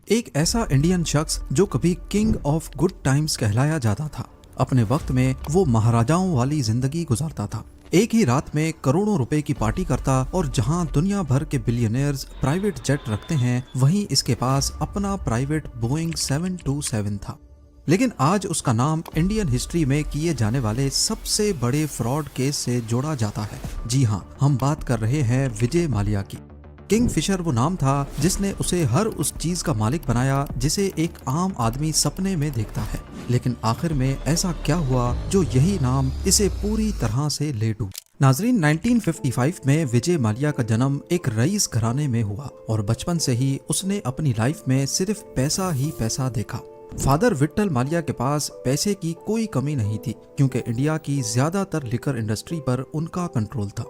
एक ऐसा इंडियन शख्स जो कभी किंग ऑफ गुड टाइम्स कहलाया जाता था। अपने वक्त में वो महाराजाओं वाली जिंदगी गुजारता था। एक ही रात में करोड़ों रुपए की पार्टी करता और जहां दुनिया भर के बिलियनियर्स प्राइवेट जेट रखते हैं, वहीं इसके पास अपना प्राइवेट बोइंग 727 था। लेकिन आज उसका नाम इंडियन हिस्ट्री में किए जाने वाले सबसे बड़े फ्रॉड केस से जोड़ा जाता है। जी हाँ, हम बात कर रहे हैं विजय माल्या की। किंगफिशर वो नाम था जिसने उसे हर उस चीज का मालिक बनाया जिसे एक आम आदमी सपने में देखता है। लेकिन आखिर में ऐसा क्या हुआ जो यही नाम इसे पूरी तरह से ले डूब। नाजरीन, 1955 में विजय माल्या का जन्म एक रईस घराने में हुआ और बचपन से ही उसने अपनी लाइफ में सिर्फ पैसा ही पैसा देखा। फादर विट्ठल माल्या के पास पैसे की कोई कमी नहीं थी क्योंकि इंडिया की ज्यादातर लिकर इंडस्ट्री पर उनका कंट्रोल था।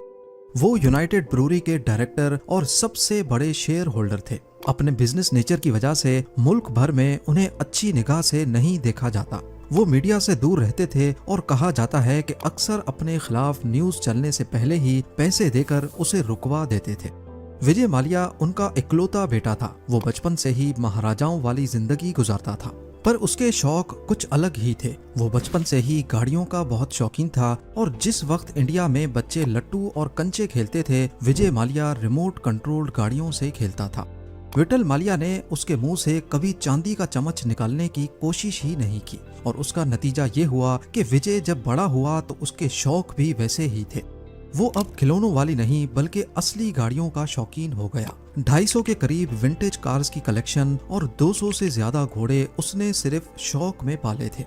वो यूनाइटेड ब्रूरी के डायरेक्टर और सबसे बड़े शेयर होल्डर थे। अपने बिजनेस नेचर की वजह से मुल्क भर में उन्हें अच्छी निगाह से नहीं देखा जाता। वो मीडिया से दूर रहते थे और कहा जाता है कि अक्सर अपने खिलाफ न्यूज चलने से पहले ही पैसे देकर उसे रुकवा देते थे। विजय माल्या उनका इकलौता बेटा था। वो बचपन से ही महाराजाओं वाली जिंदगी गुजारता था, पर उसके शौक कुछ अलग ही थे। वो बचपन से ही गाड़ियों का बहुत शौकीन था और जिस वक्त इंडिया में बच्चे लट्टू और कंचे खेलते थे, विजय माल्या रिमोट कंट्रोल्ड गाड़ियों से खेलता था। विट्ठल माल्या ने उसके मुंह से कभी चांदी का चम्मच निकालने की कोशिश ही नहीं की और उसका नतीजा ये हुआ कि विजय जब बड़ा हुआ तो उसके शौक भी वैसे ही थे। वो अब खिलौनों वाली नहीं बल्कि असली गाड़ियों का शौकीन हो गया। 250 के करीब विंटेज कार्स की कलेक्शन और 200 से ज्यादा घोड़े उसने सिर्फ शौक में पाले थे।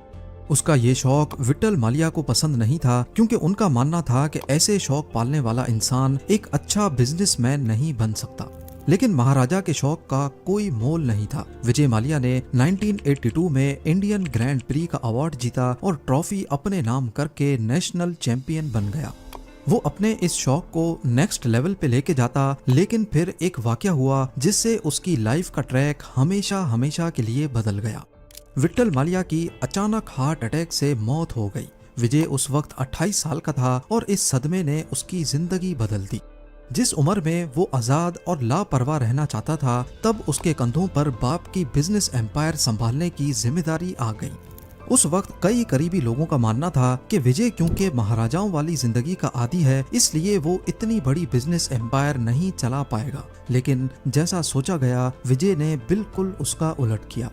उसका ये शौक विट्ठल माल्या को पसंद नहीं था क्योंकि उनका मानना था कि ऐसे शौक पालने वाला इंसान एक अच्छा बिजनेसमैन नहीं बन सकता। लेकिन महाराजा के शौक का कोई मोल नहीं था। विजय माल्या ने 1982 में इंडियन ग्रैंड प्री का अवार्ड जीता और ट्रॉफी अपने नाम करके नेशनल चैंपियन बन गया। वो अपने इस शौक को नेक्स्ट लेवल पे लेके जाता, लेकिन फिर एक वाकया हुआ जिससे उसकी लाइफ का ट्रैक हमेशा हमेशा के लिए बदल गया। विट्ठल माल्या की अचानक हार्ट अटैक से मौत हो गई। विजय उस वक्त 28 साल का था और इस सदमे ने उसकी जिंदगी बदल दी। जिस उम्र में वो आजाद और लापरवाह रहना चाहता था, तब उसके कंधों पर बाप की बिजनेस एम्पायर संभालने की जिम्मेदारी आ गई। उस वक्त कई करीबी लोगों का मानना था कि विजय क्योंकि महाराजाओं वाली जिंदगी का आदी है, इसलिए वो इतनी बड़ी बिजनेस एम्पायर नहीं चला पाएगा। लेकिन जैसा सोचा गया, विजय ने बिल्कुल उसका उलट किया।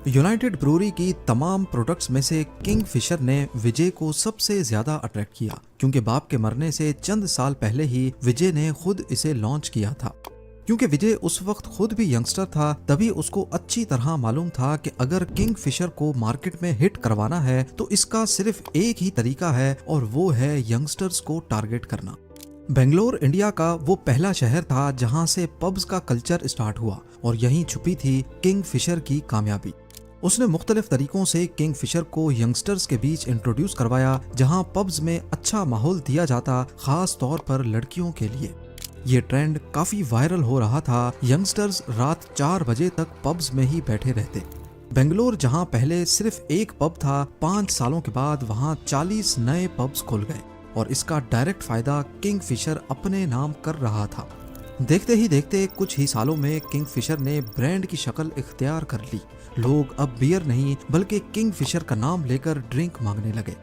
यूनाइटेड ब्रूरी की तमाम प्रोडक्ट्स में से किंगफिशर ने विजय को सबसे ज्यादा अट्रैक्ट किया क्योंकि बाप के मरने से चंद साल पहले ही विजय ने खुद इसे लॉन्च किया था। क्योंकि विजय उस वक्त खुद भी यंगस्टर था, तभी उसको अच्छी तरह मालूम था कि अगर किंगफिशर को मार्केट में हिट करवाना है तो इसका सिर्फ एक ही तरीका है और वो है यंगस्टर्स को टारगेट करना। बेंगलोर इंडिया का वो पहला शहर था जहां से पब्स का कल्चर स्टार्ट हुआ और यहीं छुपी थी किंगफिशर की कामयाबी। उसने मुख्तलिफ तरीकों से किंगफिशर को यंगस्टर्स के बीच इंट्रोड्यूस करवाया, जहां पब्स में अच्छा माहौल दिया जाता, खास तौर पर लड़कियों के लिए। ये ट्रेंड काफी वायरल हो रहा था। यंगस्टर्स रात 4 बजे तक पब्स में ही बैठे रहते। बेंगलोर जहां पहले सिर्फ एक पब था, 5 सालों के बाद वहां 40 नए पब्स खुल गए और इसका डायरेक्ट फायदा किंगफिशर अपने नाम कर रहा था। देखते ही देखते कुछ ही सालों में किंगफिशर ने ब्रांड की शक्ल इख्तियार कर ली। लोग अब बियर नहीं बल्कि किंगफिशर का नाम लेकर ड्रिंक मांगने लगे।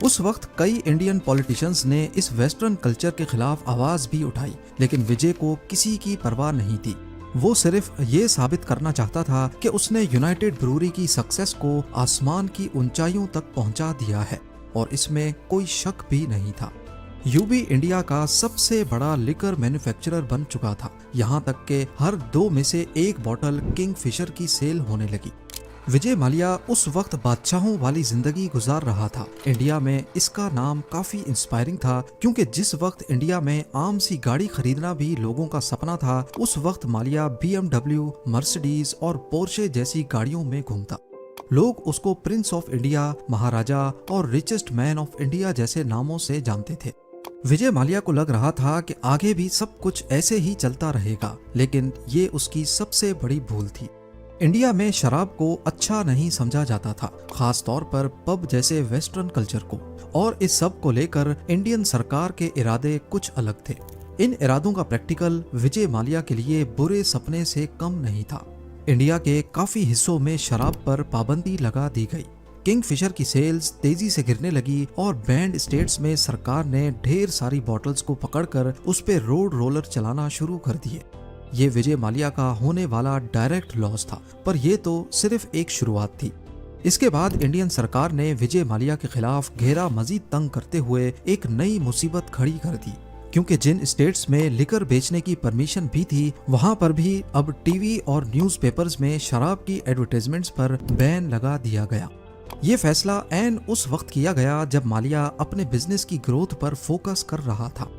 उस वक्त कई इंडियन पॉलिटिशियंस ने इस वेस्टर्न कल्चर के खिलाफ आवाज भी उठाई, लेकिन विजय को किसी की परवाह नहीं थी। वो सिर्फ ये साबित करना चाहता था कि उसने यूनाइटेड ब्रूरी की सक्सेस को आसमान की ऊंचाइयों तक पहुंचा दिया है और इसमें कोई शक भी नहीं था। यूबी इंडिया का सबसे बड़ा लिकर मैन्युफैक्चरर बन चुका था, यहाँ तक कि हर 2 में से 1 बॉटल किंगफिशर की सेल होने लगी। विजय माल्या उस वक्त बादशाहों वाली जिंदगी गुजार रहा था। इंडिया में इसका नाम काफी इंस्पायरिंग था क्योंकि जिस वक्त इंडिया में आम सी गाड़ी खरीदना भी लोगों का सपना था, उस वक्त माल्या BMW, मर्सिडीज और पोर्शे जैसी गाड़ियों में घूमता। लोग उसको प्रिंस ऑफ इंडिया, महाराजा और रिचेस्ट मैन ऑफ इंडिया जैसे नामों से जानते थे। विजय माल्या को लग रहा था कि आगे भी सब कुछ ऐसे ही चलता रहेगा, लेकिन ये उसकी सबसे बड़ी भूल थी। इंडिया में शराब को अच्छा नहीं समझा जाता था, खास तौर पर पब जैसे वेस्टर्न कल्चर को, और इस सब को लेकर इंडियन सरकार के इरादे कुछ अलग थे। इन इरादों का प्रैक्टिकल विजय माल्या के लिए बुरे सपने से कम नहीं था। इंडिया के काफी हिस्सों में शराब पर पाबंदी लगा दी गई। किंगफिशर की सेल्स तेजी से गिरने लगी और बैंड स्टेट्स में सरकार ने ढेर सारी बॉटल्स को पकड़कर उस पे रोड रोलर चलाना शुरू कर दिए। ये विजय माल्या का होने वाला डायरेक्ट लॉस था, पर यह तो सिर्फ एक शुरुआत थी। इसके बाद इंडियन सरकार ने विजय माल्या के खिलाफ घेरा मजीद तंग करते हुए एक नई मुसीबत खड़ी कर दी, क्योंकि जिन स्टेट्स में लिकर बेचने की परमिशन भी थी वहां पर भी अब टीवी और न्यूज़पेपर्स में शराब की एडवर्टाइजमेंट्स पर बैन लगा दिया गया। ये फैसला ऐन उस वक्त किया गया जब माल्या अपने बिजनेस की ग्रोथ पर फोकस कर रहा था।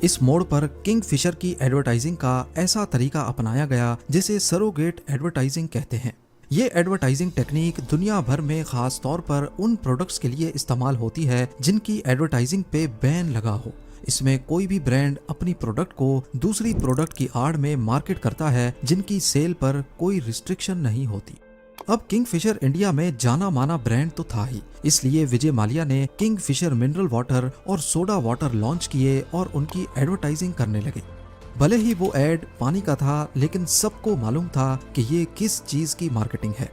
इस मोड़ पर किंगफिशर की एडवर्टाइजिंग का ऐसा तरीका अपनाया गया जिसे सरोगेट एडवर्टाइजिंग कहते हैं। ये एडवर्टाइजिंग टेक्निक दुनिया भर में खास तौर पर उन प्रोडक्ट्स के लिए इस्तेमाल होती है जिनकी एडवर्टाइजिंग पे बैन लगा हो। इसमें कोई भी ब्रांड अपनी प्रोडक्ट को दूसरी प्रोडक्ट की आड़ में मार्केट करता है जिनकी सेल पर कोई रिस्ट्रिक्शन नहीं होती। अब किंगफिशर इंडिया में जाना माना ब्रांड तो था ही, इसलिए विजय माल्या ने किंगफिशर मिनरल वाटर और सोडा वाटर लॉन्च किए और उनकी एडवर्टाइजिंग करने लगे। भले ही वो एड पानी का था, लेकिन सबको मालूम था कि ये किस चीज की मार्केटिंग है।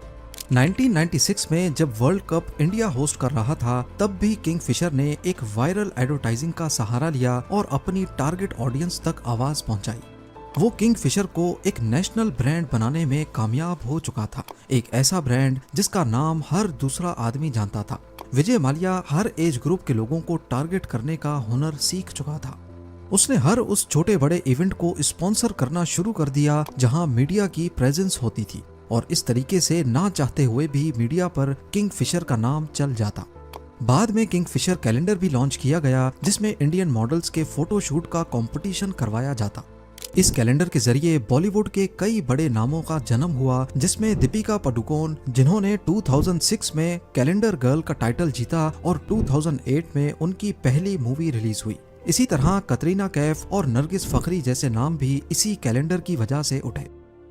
1996 में जब वर्ल्ड कप इंडिया होस्ट कर रहा था, तब भी किंगफिशर ने एक वायरल एडवर्टाइजिंग का सहारा लिया और अपनी टारगेट ऑडियंस तक आवाज पहुंचाई। वो किंगफिशर को एक नेशनल ब्रांड बनाने में कामयाब हो चुका था, एक ऐसा ब्रांड जिसका नाम हर दूसरा आदमी जानता था। विजय माल्या हर एज ग्रुप के लोगों को टारगेट करने का हुनर सीख चुका था। उसने हर उस छोटे बड़े इवेंट को स्पॉन्सर करना शुरू कर दिया जहां मीडिया की प्रेजेंस होती थी, और इस तरीके से ना चाहते हुए भी मीडिया पर किंगफिशर का नाम चल जाता। बाद में किंगफिशर कैलेंडर भी लॉन्च किया गया जिसमें इंडियन मॉडल्स के फोटोशूट का कंपटीशन करवाया जाता। इस कैलेंडर के जरिए बॉलीवुड के कई बड़े नामों का जन्म हुआ, जिसमें दीपिका पादुकोण, जिन्होंने 2006 में कैलेंडर गर्ल का टाइटल जीता और 2008 में उनकी पहली मूवी रिलीज हुई। इसी तरह कतरीना कैफ और नरगिस फखरी जैसे नाम भी इसी कैलेंडर की वजह से उठे।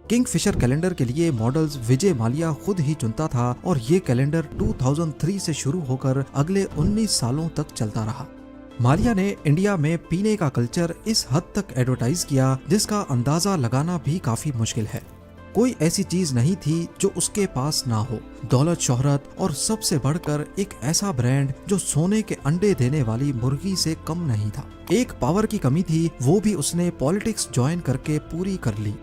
किंगफिशर कैलेंडर के लिए मॉडल्स विजय माल्या खुद ही चुनता था और ये कैलेंडर 2003 से शुरू होकर अगले 19 सालों तक चलता रहा। माल्या ने इंडिया में पीने का कल्चर इस हद तक एडवर्टाइज किया जिसका अंदाजा लगाना भी काफी मुश्किल है। कोई ऐसी चीज नहीं थी जो उसके पास ना हो, दौलत, शोहरत और सबसे बढ़कर एक ऐसा ब्रांड जो सोने के अंडे देने वाली मुर्गी से कम नहीं था। एक पावर की कमी थी, वो भी उसने पॉलिटिक्स ज्वाइन करके पूरी कर ली।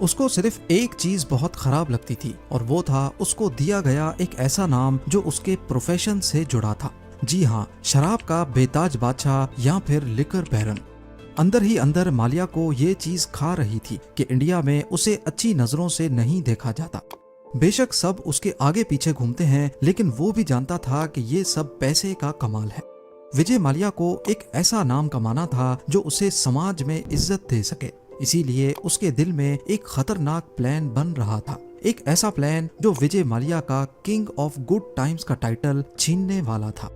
उसको सिर्फ एक चीज बहुत खराब लगती थी और वो था उसको दिया गया एक ऐसा नाम जो उसके प्रोफेशन से जुड़ा था। जी हाँ, शराब का बेताज बादशाह या फिर लिकर बैरन। अंदर ही अंदर माल्या को ये चीज खा रही थी कि इंडिया में उसे अच्छी नजरों से नहीं देखा जाता। बेशक सब उसके आगे पीछे घूमते हैं, लेकिन वो भी जानता था कि ये सब पैसे का कमाल है। विजय माल्या को एक ऐसा नाम कमाना था जो उसे समाज में इज्जत दे सके, इसीलिए उसके दिल में एक खतरनाक प्लान बन रहा था। एक ऐसा प्लान जो विजय माल्या का किंग ऑफ गुड टाइम्स का टाइटल छीनने वाला था।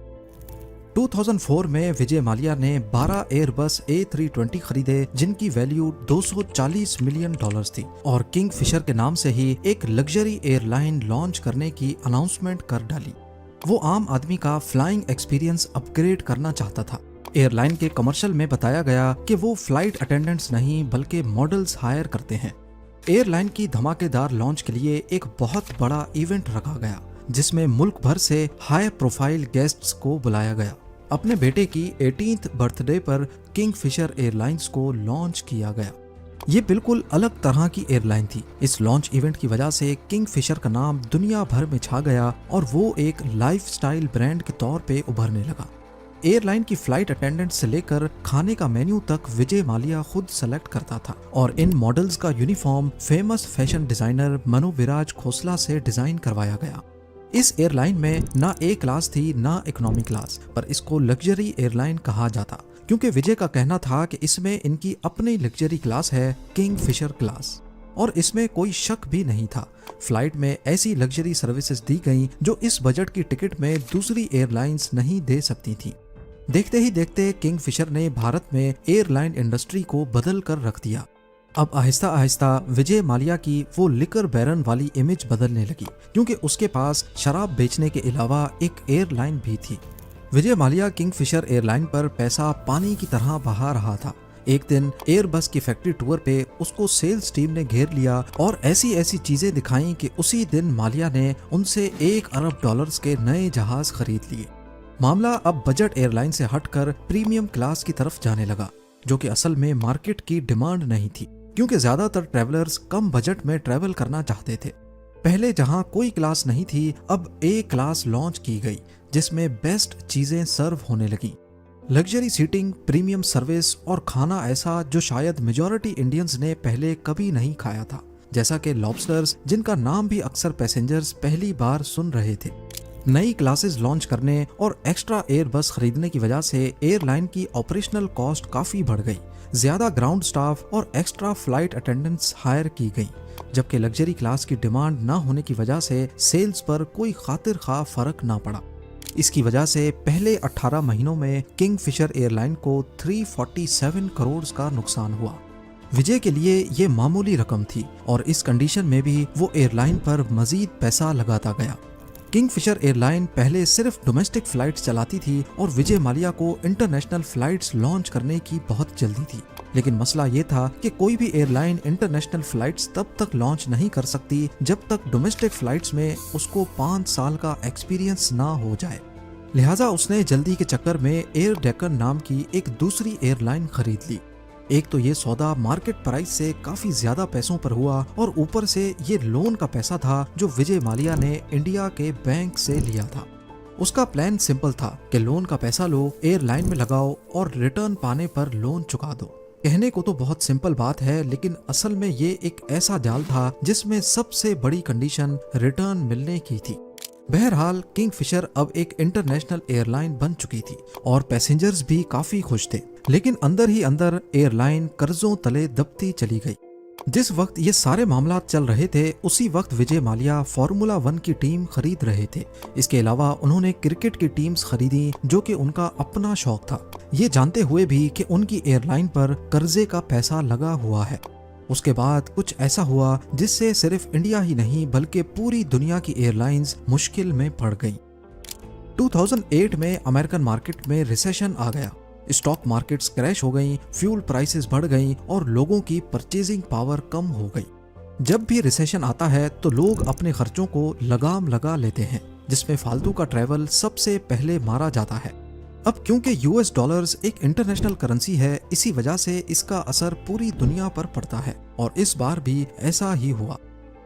2004 में विजय माल्या ने 12 एयरबस A320 खरीदे जिनकी वैल्यू $240 मिलियन थी और किंगफिशर के नाम से ही एक लग्जरी एयरलाइन लॉन्च करने की अनाउंसमेंट कर डाली। वो आम आदमी का फ्लाइंग एक्सपीरियंस अपग्रेड करना चाहता था। एयरलाइन के कमर्शियल में बताया गया कि वो फ्लाइट अटेंडेंट्स नहीं बल्कि मॉडल्स हायर करते हैं। एयरलाइन की धमाकेदार लॉन्च के लिए एक बहुत बड़ा इवेंट रखा गया जिसमें मुल्क भर से हाई प्रोफाइल गेस्ट्स को बुलाया गया। अपने बेटे की 18th बर्थडे पर किंगफिशर एयरलाइंस को लॉन्च किया गया। ये बिल्कुल अलग तरह की एयरलाइन थी। इस लॉन्च इवेंट की वजह से किंगफिशर का नाम दुनिया भर में छा गया और वो एक लाइफस्टाइल ब्रांड के तौर पे उभरने लगा। एयरलाइन की फ्लाइट अटेंडेंट से लेकर खाने का मेन्यू तक विजय माल्या खुद सेलेक्ट करता था और इन मॉडल्स का uniform famous fashion designer Manoviraj Khosla से डिजाइन करवाया गया। इस एयरलाइन में ना ए क्लास थी ना इकोनॉमी क्लास, पर इसको लग्जरी एयरलाइन कहा जाता क्योंकि विजय का कहना था कि इसमें इनकी अपनी लग्जरी क्लास है, किंगफिशर क्लास, और इसमें कोई शक भी नहीं था। फ्लाइट में ऐसी लग्जरी सर्विसेज दी गई जो इस बजट की टिकट में दूसरी एयरलाइंस नहीं दे सकती थी। देखते ही देखते किंगफिशर ने भारत में एयरलाइन इंडस्ट्री को बदल कर रख दिया। अब आहिस्ता आहिस्ता विजय माल्या की वो लिकर बैरन वाली इमेज बदलने लगी क्योंकि उसके पास शराब बेचने के अलावा एक एयरलाइन भी थी। विजय माल्या किंगफिशर एयरलाइन पर पैसा पानी की तरह बहा रहा था। एक दिन एयरबस की फैक्ट्री टूर पे उसको सेल्स टीम ने घेर लिया और ऐसी ऐसी चीजें दिखाई कि उसी दिन मालिया ने उनसे $1 अरब के नए जहाज खरीद लिए। मामला अब बजट एयरलाइन से हटकर प्रीमियम क्लास की तरफ जाने लगा, जो कि असल में मार्केट की डिमांड नहीं थी, क्योंकि ज्यादातर ट्रैवलर्स कम बजट में ट्रैवल करना चाहते थे। पहले जहां कोई क्लास नहीं थी, अब ए क्लास लॉन्च की गई, जिसमें बेस्ट चीजें सर्व होने लगी। लग्जरी सीटिंग, प्रीमियम सर्विस और खाना ऐसा जो शायद मेजॉरिटी इंडियंस ने पहले कभी नहीं खाया था, जैसा कि लॉबस्टर्स, जिनका नाम भी अक्सर पैसेंजर्स पहली बार सुन रहे थे। नई क्लासेस लॉन्च करने और एक्स्ट्रा एयर बस खरीदने की वजह से एयरलाइन की ऑपरेशनल कॉस्ट काफी बढ़ गई। ज्यादा ग्राउंड स्टाफ और एक्स्ट्रा फ्लाइट अटेंडेंट्स हायर की गई, जबकि लग्जरी क्लास की डिमांड न होने की वजह से सेल्स पर कोई खातिर खा फर्क ना पड़ा। इसकी वजह से पहले 18 महीनों में किंगफिशर एयरलाइन को 347 करोड़ का नुकसान हुआ। विजय के लिए ये मामूली रकम थी और इस कंडीशन में भी वो एयरलाइन पर मजीद पैसा लगाता गया। किंगफिशर एयरलाइन पहले सिर्फ डोमेस्टिक फ्लाइट्स चलाती थी और विजय माल्या को इंटरनेशनल फ्लाइट्स लॉन्च करने की बहुत जल्दी थी। लेकिन मसला ये था कि कोई भी एयरलाइन इंटरनेशनल फ्लाइट्स तब तक लॉन्च नहीं कर सकती जब तक डोमेस्टिक फ्लाइट्स में उसको 5 साल का एक्सपीरियंस ना हो जाए। लिहाजा उसने जल्दी के चक्कर में एयर डेक्कन नाम की एक दूसरी एयरलाइन खरीद ली। एक तो ये सौदा मार्केट प्राइस से काफी ज्यादा पैसों पर हुआ और ऊपर से ये लोन का पैसा था जो विजय माल्या ने इंडिया के बैंक से लिया था। उसका प्लान सिंपल था कि लोन का पैसा लो, एयरलाइन में लगाओ और रिटर्न पाने पर लोन चुका दो। कहने को तो बहुत सिंपल बात है, लेकिन असल में ये एक ऐसा जाल था जिसमें सबसे बड़ी कंडीशन रिटर्न मिलने की थी। बहरहाल किंगफिशर अब एक इंटरनेशनल एयरलाइन बन चुकी थी और पैसेंजर्स भी काफी खुश थे, लेकिन अंदर ही अंदर एयरलाइन कर्जों तले दबती चली गई। जिस वक्त ये सारे मामला चल रहे थे, उसी वक्त विजय माल्या फार्मूला 1 की टीम खरीद रहे थे। इसके अलावा उन्होंने क्रिकेट की टीम्स खरीदी, जो कि उनका अपना शौक था, ये जानते हुए भी कि उनकी एयरलाइन पर कर्जे का पैसा लगा हुआ है। उसके बाद कुछ ऐसा हुआ जिससे सिर्फ इंडिया ही नहीं बल्कि पूरी दुनिया की एयरलाइंस मुश्किल में पड़ गईं। 2008 में अमेरिकन मार्केट में रिसेशन आ गया। स्टॉक मार्केट्स क्रैश हो गईं, फ्यूल प्राइसेस बढ़ गईं और लोगों की परचेजिंग पावर कम हो गई। जब भी रिसेशन आता है तो लोग अपने खर्चों को लगाम लगा लेते हैं, जिसमें फालतू का ट्रैवल सबसे पहले मारा जाता है। अब क्योंकि यूएस डॉलर्स एक इंटरनेशनल करेंसी है, इसी वजह से इसका असर पूरी दुनिया पर पड़ता है और इस बार भी ऐसा ही हुआ।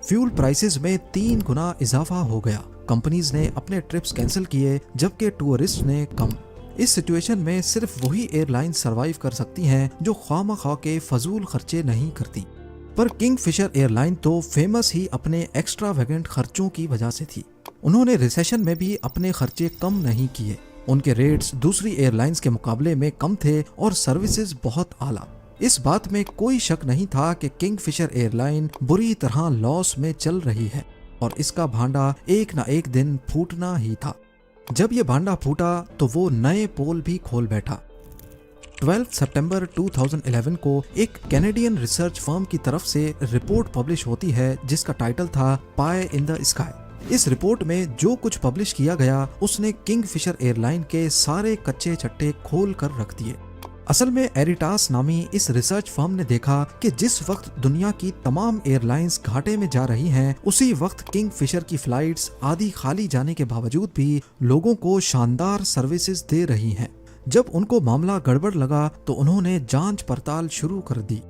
फ्यूल प्राइसेस में 3 गुना इजाफा हो गया। कंपनीज ने अपने ट्रिप्स कैंसिल किए, जबकि टूरिस्ट ने कम। इस सिचुएशन में सिर्फ वही एयरलाइन सरवाइव कर सकती हैं जो ख्वामख्वाह के फजूल खर्चे नहीं करती। पर किंगफिशर एयरलाइन तो फेमस ही अपने एक्स्ट्रावेगेंट खर्चों की वजह से थी। उन्होंने रिसेशन में भी अपने खर्चे कम नहीं किए। उनके रेट्स दूसरी एयरलाइंस के मुकाबले में कम थे और सर्विसेज बहुत आला। इस बात में कोई शक नहीं था कि किंगफिशर एयरलाइन बुरी तरह लॉस में चल रही है और इसका भांडा एक न एक दिन फूटना ही था। जब ये भांडा फूटा तो वो नए पोल भी खोल बैठा। 12 सितंबर 2011 को एक कैनेडियन रिसर्च फर्म की तरफ से रिपोर्ट पब्लिश होती है जिसका टाइटल था पाई इन द स्काई। इस रिपोर्ट में जो कुछ पब्लिश किया गया उसने किंगफिशर एयरलाइन के सारे कच्चे चट्टे खोल कर रख दिए। असल में एरिटास नामी इस रिसर्च फर्म ने देखा कि जिस वक्त दुनिया की तमाम एयरलाइंस घाटे में जा रही हैं, उसी वक्त किंगफिशर की फ्लाइट्स आधी खाली जाने के बावजूद भी लोगों को शानदार सर्विसेज दे रही हैं। जब उनको मामला गड़बड़ लगा तो उन्होंने जांच पड़ताल शुरू कर दी।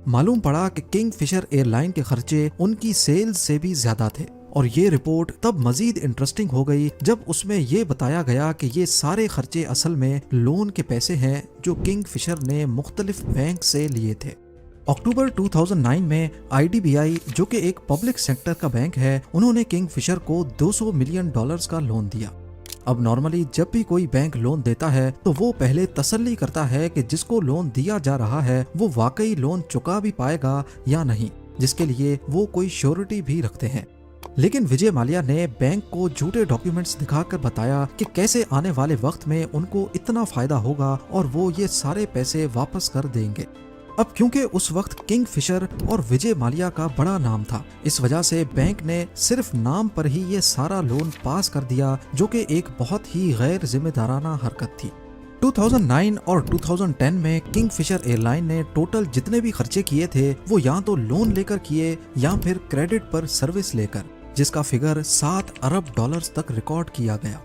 मालूम पड़ा कि किंगफिशर एयरलाइन के खर्चे उनकी सेल्स से भी ज्यादा थे और ये रिपोर्ट तब मजीद इंटरेस्टिंग हो गई जब उसमें ये बताया गया कि ये सारे खर्चे असल में लोन के पैसे हैं जो किंगफिशर ने मुख्तलिफ बैंक से लिए थे। अक्टूबर 2009 में IDBI, जो कि एक पब्लिक सेक्टर का बैंक है, उन्होंने किंगफिशर को $200 मिलियन का लोन दिया। अब नॉर्मली जब भी कोई बैंक लोन देता है तो वो पहले तसल्ली करता है कि जिसको लोन दिया जा रहा है वो वाकई लोन चुका भी पाएगा या नहीं, जिसके लिए वो कोई श्योरिटी भी रखते हैं। लेकिन विजय माल्या ने बैंक को झूठे डॉक्यूमेंट्स दिखाकर बताया कि कैसे आने वाले वक्त में उनको इतना फायदा होगा और वो ये सारे पैसे वापस कर देंगे। अब क्योंकि उस वक्त किंगफिशर और विजय माल्या का बड़ा नाम था, इस वजह से बैंक ने सिर्फ नाम पर ही ये सारा लोन पास कर दिया, जो कि एक बहुत ही गैर जिम्मेदाराना हरकत थी। 2009 और 2010 में किंगफिशर एयरलाइन ने टोटल जितने भी खर्चे किए थे वो या तो लोन लेकर किए या फिर क्रेडिट पर सर्विस लेकर, जिसका फिगर 7 अरब डॉलर्स तक रिकॉर्ड किया गया।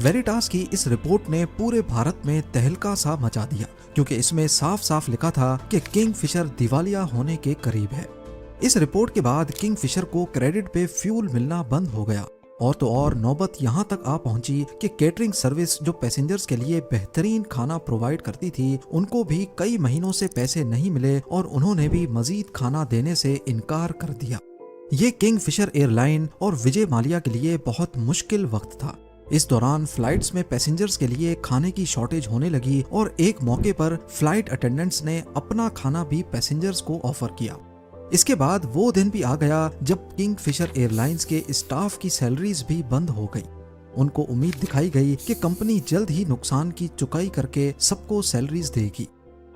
वेरिटास की इस रिपोर्ट ने पूरे भारत में तहलका सा मचा दिया, क्योंकि इसमें साफ साफ लिखा था कि किंगफिशर दिवालिया होने के करीब है। इस रिपोर्ट के बाद किंगफिशर को क्रेडिट पे फ्यूल मिलना बंद हो गया, और तो और नौबत यहाँ तक आ पहुंची कि केटरिंग सर्विस जो पैसेंजर्स के लिए बेहतरीन खाना प्रोवाइड करती थी, उनको भी कई महीनों से पैसे नहीं मिले और उन्होंने भी मजीद खाना देने से इनकार कर दिया। ये किंगफिशर एयरलाइन और विजय माल्या के लिए बहुत मुश्किल वक्त था। इस दौरान फ्लाइट्स में पैसेंजर्स के लिए खाने की शॉर्टेज होने लगी और एक मौके पर फ्लाइट अटेंडेंट्स ने अपना खाना भी पैसेंजर्स को ऑफर किया। इसके बाद वो दिन भी आ गया जब किंगफिशर एयरलाइंस के स्टाफ की सैलरीज भी बंद हो गई। उनको उम्मीद दिखाई गई कि कंपनी जल्द ही नुकसान की चुकाई करके सबको सैलरीज देगी।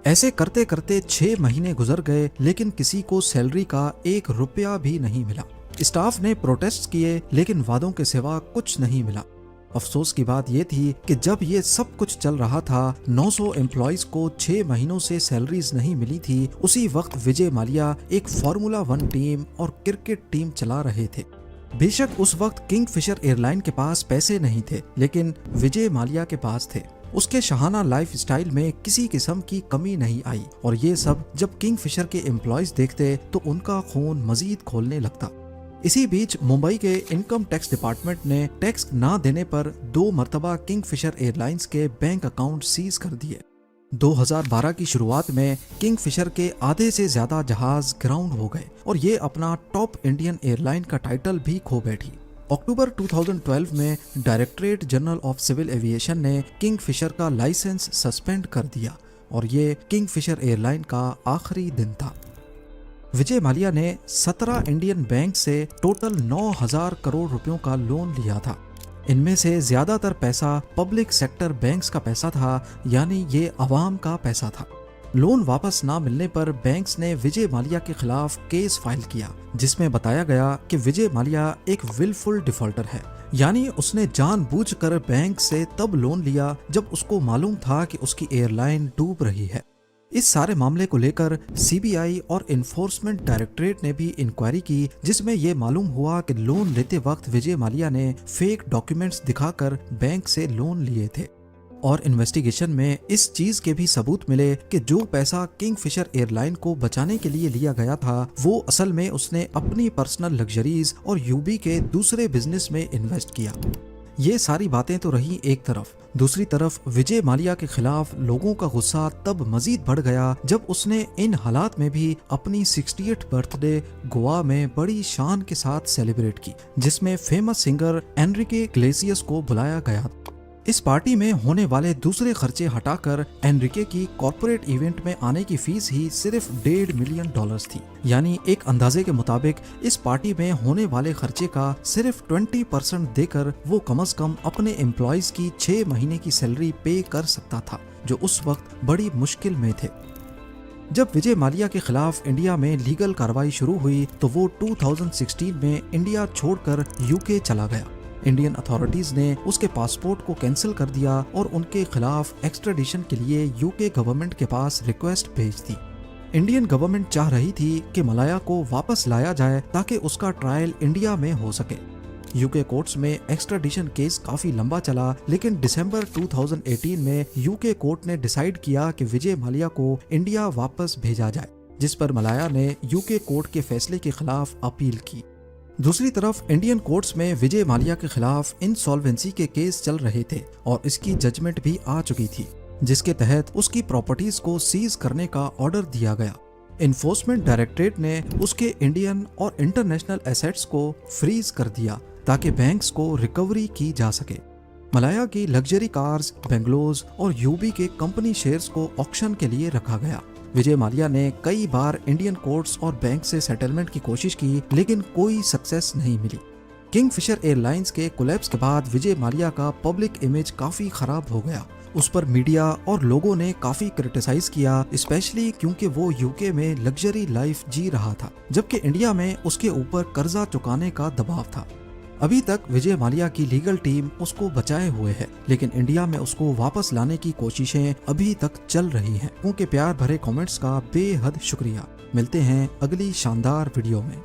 ऐसे करते करते 6 महीने गुजर गए, लेकिन किसी को सैलरी का 1 रुपया भी नहीं मिला। स्टाफ ने प्रोटेस्ट किए, लेकिन वादों के सिवा कुछ नहीं मिला। अफसोस की बात यह थी कि जब ये सब कुछ चल रहा था, 900 एम्प्लॉइज को 6 महीनों से सैलरीज नहीं मिली थी, उसी वक्त विजय माल्या एक फार्मूला 1 टीम और क्रिकेट टीम चला रहे थे। बेशक उस वक्त किंगफिशर एयरलाइन के पास पैसे नहीं थे, लेकिन विजय माल्या के पास थे। उसके शहाना लाइफस्टाइल में किसी किस्म की कमी नहीं आई, और ये सब जब किंगफिशर के एम्प्लॉइज देखते तो उनका खून मजीद खोलने लगता। इसी बीच मुंबई के इनकम टैक्स डिपार्टमेंट ने टैक्स ना देने पर 2 मरतबा किंगफिशर एयरलाइंस के बैंक अकाउंट सीज कर दिए। 2012 की शुरुआत में किंगफिशर के आधे से ज्यादा जहाज ग्राउंड हो गए और ये अपना टॉप इंडियन एयरलाइन का टाइटल भी खो बैठी। अक्टूबर 2012 में Directorate General of Civil Aviation ने किंगफिशर का लाइसेंस सस्पेंड कर दिया, और ये किंगफिशर एयरलाइन का आखिरी दिन था। विजय माल्या ने 17 इंडियन बैंक से टोटल 9,000 करोड़ रुपयों का लोन लिया था। इनमें से ज्यादातर पैसा पब्लिक सेक्टर बैंक्स का पैसा था, यानी ये अवाम का पैसा था। लोन वापस ना मिलने पर बैंक्स ने विजय माल्या के खिलाफ केस फाइल किया, जिसमें बताया गया कि विजय माल्या एक विलफुल डिफॉल्टर है, यानी उसने जानबूझकर बैंक से तब लोन लिया जब उसको मालूम था कि उसकी एयरलाइन डूब रही है। इस सारे मामले को लेकर सीबीआई और इन्फोर्समेंट डायरेक्टरेट ने भी इंक्वायरी की, जिसमें यह मालूम हुआ कि लोन लेते वक्त विजय माल्या ने फेक डॉक्यूमेंट्स दिखाकर बैंक से लोन लिए थे। और इन्वेस्टिगेशन में इस चीज के भी सबूत मिले कि जो पैसा किंगफिशर एयरलाइन को बचाने के लिए लिया गया था, वो असल में उसने अपनी पर्सनल लग्जरीज और यूबी के दूसरे बिजनेस में इन्वेस्ट किया। ये सारी बातें तो रही एक तरफ, दूसरी तरफ विजय माल्या के खिलाफ लोगों का गुस्सा तब मजीद बढ़ गया जब उसने इन हालात में भी अपनी 68th बर्थडे गोवा में बड़ी शान के साथ सेलिब्रेट की, जिसमें फेमस सिंगर एनरिके इग्लेसियस को बुलाया गया। इस पार्टी में होने वाले दूसरे खर्चे हटाकर एनरिके की कॉर्पोरेट इवेंट में आने की फीस ही सिर्फ $1.5 मिलियन थी। यानी एक अंदाजे के मुताबिक इस पार्टी में होने वाले खर्चे का सिर्फ 20% देकर वो कम से कम अपने एम्प्लॉइज की 6 महीने की सैलरी पे कर सकता था, जो उस वक्त बड़ी मुश्किल में थे। जब विजय माल्या के खिलाफ इंडिया में लीगल कार्रवाई शुरू हुई तो वो 2016 में इंडिया छोड़कर यूके चला गया। इंडियन अथॉरिटीज ने उसके पासपोर्ट को कैंसिल कर दिया और उनके खिलाफ एक्स्ट्राडिशन के लिए यूके गवर्नमेंट के पास रिक्वेस्ट भेज दी। इंडियन गवर्नमेंट चाह रही थी कि मलाया को वापस लाया जाए ताकि उसका ट्रायल इंडिया में हो सके। यूके कोर्ट्स में एक्स्ट्राडिशन केस काफी लंबा चला, लेकिन दिसंबर 2018 में यूके कोर्ट ने डिसाइड किया कि विजय माल्या को इंडिया वापस भेजा जाए, जिस पर मलाया ने यूके कोर्ट के फैसले के खिलाफ अपील की। दूसरी तरफ इंडियन कोर्ट्स में विजय माल्या के खिलाफ इंसॉल्वेंसी के केस चल रहे थे और इसकी जजमेंट भी आ चुकी थी, जिसके तहत उसकी प्रॉपर्टीज को सीज करने का ऑर्डर दिया गया। इन्फोर्समेंट डायरेक्टरेट ने उसके इंडियन और इंटरनेशनल एसेट्स को फ्रीज कर दिया ताकि बैंक्स को रिकवरी की जा सके। मलाया की लग्जरी कार्स, बेंगलोज और यूबी के कंपनी शेयर्स को ऑक्शन के लिए रखा गया। विजय माल्या ने कई बार इंडियन कोर्ट्स और बैंक से सेटलमेंट की कोशिश की, लेकिन कोई सक्सेस नहीं मिली। किंगफिशर एयरलाइंस के कोलैप्स के बाद विजय माल्या का पब्लिक इमेज काफी खराब हो गया। उस पर मीडिया और लोगों ने काफी क्रिटिसाइज किया, स्पेशली क्योंकि वो यूके में लग्जरी लाइफ जी रहा था, जबकि इंडिया में उसके ऊपर कर्जा चुकाने का दबाव था। अभी तक विजय माल्या की लीगल टीम उसको बचाए हुए है, लेकिन इंडिया में उसको वापस लाने की कोशिशें अभी तक चल रही हैं। उनके प्यार भरे कमेंट्स का बेहद शुक्रिया। मिलते हैं अगली शानदार वीडियो में।